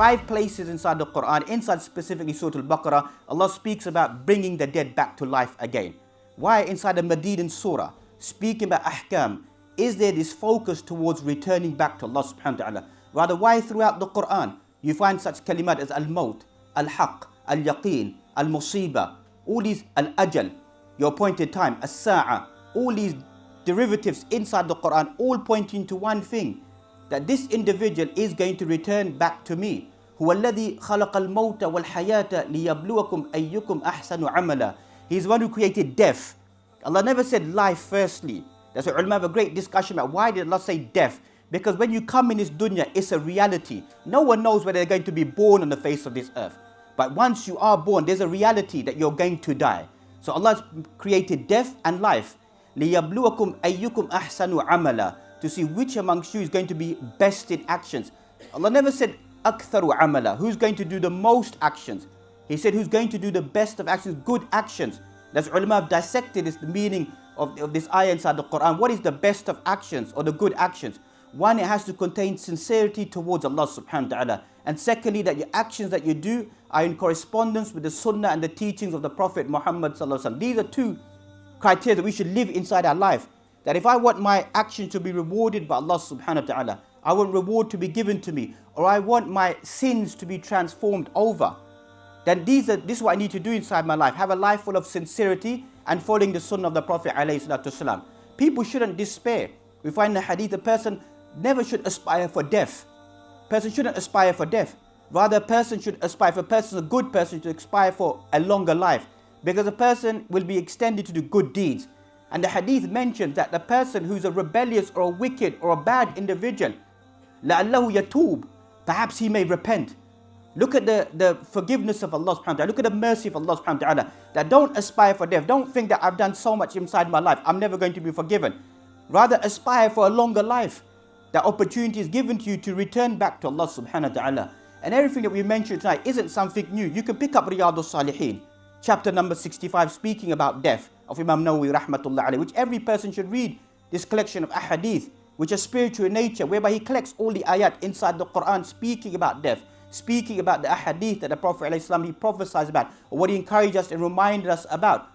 5 places inside the Quran, inside specifically Surah Al-Baqarah, Allah speaks about bringing the dead back to life again. Why inside the Medinan Surah, speaking about ahkam, is there this focus towards returning back to Allah subhanahu wa ta'ala? Rather, why throughout the Quran you find such kalimat as al-maut, al-haq, al-yaqeen, al-musiba, all these al-ajal, your appointed time, as-sa'a, all these derivatives inside the Quran, all pointing to one thing, that this individual is going to return back to me. هو الذي خلق الموت والحياة ليبلوكم أيكم أحسن عملا. He is the one who created death. Allah never said life firstly. That's why ulama have a great discussion about why did Allah say death? Because when you come in this dunya, it's a reality. No one knows whether they're going to be born on the face of this earth. But once you are born, there's a reality that you're going to die. So Allah has created death and life. لِيَبْلُوَكُمْ أَيُّكُمْ أَحْسَنُ عَمَلًا. To see which amongst you is going to be best in actions. Allah never said أَكْثَرُ عَمَلًا. Who's going to do the most actions? He said who's going to do the best of actions, good actions. That's ulama have dissected is the meaning of this ayah inside the Quran. What is the best of actions or the good actions? One, it has to contain sincerity towards Allah subhanahu wa ta'ala. And secondly, that your actions that you do are in correspondence with the sunnah and the teachings of the Prophet Muhammad sallallahu alaihi wasallam. These are 2 criteria that we should live inside our life. That if I want my actions to be rewarded by Allah subhanahu wa ta'ala, I want reward to be given to me, or I want my sins to be transformed over, then this is what I need to do inside my life. Have a life full of sincerity and following the sunnah of the Prophet alayhi salatu wasalam. People shouldn't despair. We find in the hadith, a person never should aspire for death. Person shouldn't aspire for death. Rather, a person should aspire, if a person is a good person, to aspire for a longer life. Because a person will be extended to do good deeds. And the hadith mentions that the person who's a rebellious or a wicked or a bad individual, لَعَلَّهُ يَتُوب, perhaps he may repent. Look at the forgiveness of Allah subhanahu wa ta'ala. Look at the mercy of Allah subhanahu wa ta'ala. That don't aspire for death. Don't think that I've done so much inside my life, I'm never going to be forgiven. Rather, aspire for a longer life. That opportunity is given to you to return back to Allah subhanahu wa ta'ala. And everything that we mentioned tonight isn't something new. You can pick up Riyadus Salihin, chapter number 65, speaking about death, of Imam Nawawi rahmatullah alayhi, which every person should read. This collection of ahadith, which are spiritual in nature, whereby he collects all the ayat inside the Quran speaking about death, speaking about the ahadith that the Prophet ﷺ, he prophesies about, or what he encouraged us and reminded us about.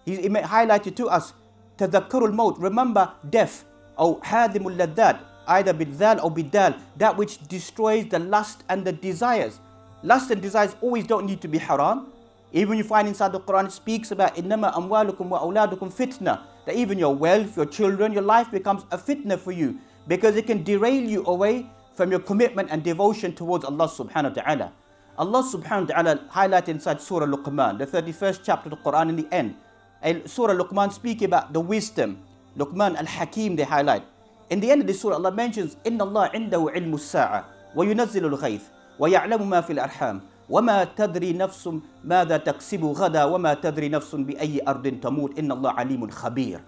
He highlighted to us, tadhakkarul maut, remember death, or hadimul laddat, either bidhal or bidal, that which destroys the lust and the desires. Lust and desires always don't need to be haram. Even you find inside the Quran, it speaks about innama amwalukum wa awladukum fitna, that even your wealth, your children, your life becomes a fitna for you, because it can derail you away from your commitment and devotion towards Allah subhanahu wa ta'ala. Allah subhanahu wa ta'ala highlighted inside Surah Luqman, the 31st chapter of the Quran in the end. And Surah Luqman speak about the wisdom. Luqman al-Hakim they highlight. In the end of this surah, Allah mentions, Inna Allah indahu ilmu as-sa'a, wa yunazzilu al-ghayth, wa ya'lamu ma fil arham, wa ma tadri nafsum madha taksibu ghada, wa ma tadri nafsun bi ayyi ardin tamut, inna Allah alimun khabir.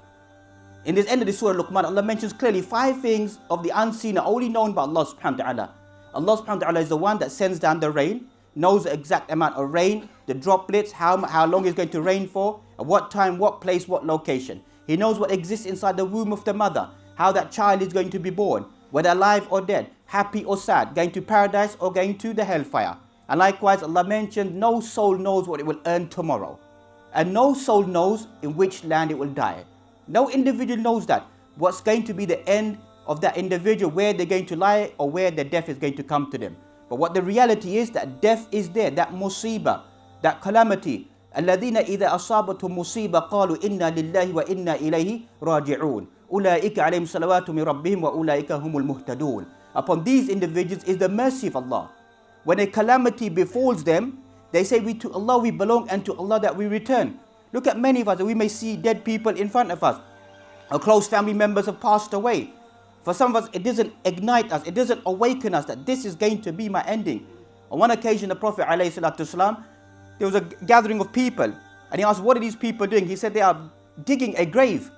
In this end of the surah Luqman, Allah mentions clearly 5 things of the unseen are only known by Allah subhanahu wa ta'ala. Allah subhanahu wa ta'ala is the one that sends down the rain, knows the exact amount of rain, the droplets, how long it's going to rain for, at what time, what place, what location. He knows what exists inside the womb of the mother, how that child is going to be born, whether alive or dead, happy or sad, going to paradise or going to the hellfire. And likewise, Allah mentioned no soul knows what it will earn tomorrow. And no soul knows in which land it will die. No individual knows that. What's going to be the end of that individual, where they're going to lie or where their death is going to come to them. But what the reality is, that death is there, that musibah, that calamity. الَّذِينَ إِذَا أَصَابَتْهُمْ مُصِيبَةٌ قَالُوا إِنَّا لِلَّهِ وَإِنَّا إِلَيْهِ رَاجِعُونَ أُولَٰئِكَ عَلَيْهِمْ صَلَوَاتٌ مِّن رَبِّهِمْ وَأُولَٰئِكَ هُمُ الْمُهْتَدُونَ. Upon these individuals is the mercy of Allah. When a calamity befalls them, they say, to Allah we belong and to Allah that we return. Look at many of us, we may see dead people in front of us. Our close family members have passed away. For some of us, it doesn't ignite us, it doesn't awaken us that this is going to be my ending. On one occasion, the Prophet ﷺ, there was a gathering of people, and he asked, what are these people doing? He said, they are digging a grave.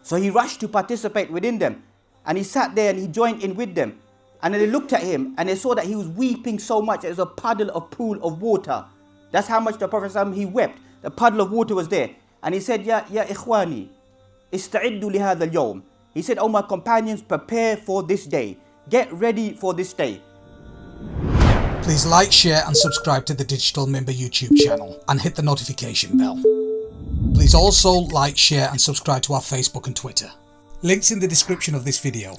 So he rushed to participate within them, and he sat there and he joined in with them. And then they looked at him and they saw that he was weeping so much, there was a puddle of pool of water. That's how much the Prophet ﷺ, he wept. The puddle of water was there. And he said, Ya ikhwani, ista'iddu li hadha al-yawm. He said, oh my companions, prepare for this day. Get ready for this day. Please like, share and subscribe to the Digital Member YouTube channel and hit the notification bell. Please also like, share and subscribe to our Facebook and Twitter. Links in the description of this video.